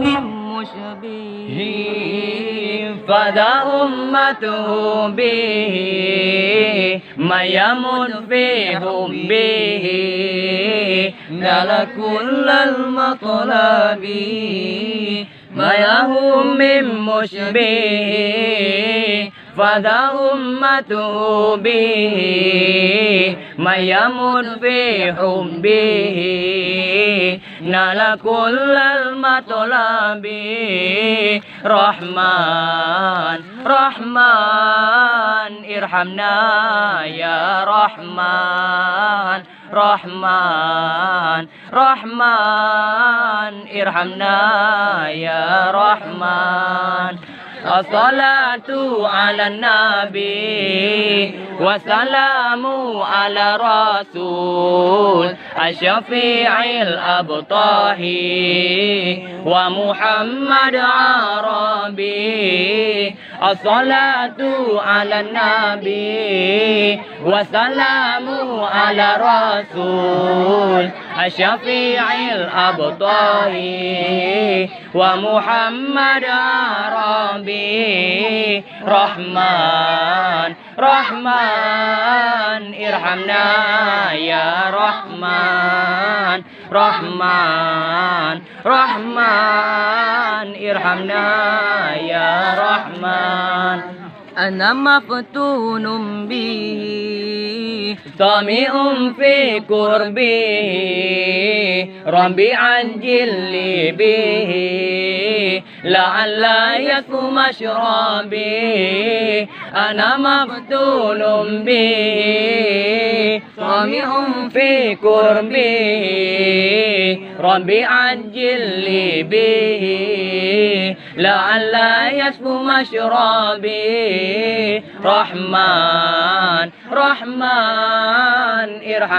من مشبه فذا أمته به ما يمت في حبه نال كل المطلب ما يهم من مشبه فذا أمته به ما يمت في حبه نال كل المطلب رحمن رحمن ارحمنا يا رحمن رحمن رحمن ارحمنا يا رحمن الصلاة على النبي والسلام على رسول الشفيع الأبطاه ومحمد عربي الصلاة على النبي والسلام على رسول الشفيع الأبطاه ومحمد عربي رحمن رحمن ارحمنا يا رحمن رحمن رحمن ارحمنا يا رحمن أنا مفتون به طامع في قربه ربي عجل لي به لعل يكون مشربي أنا مفتون به طامع في قربه ربي عجل لي به لعل يكون مشربي رحمن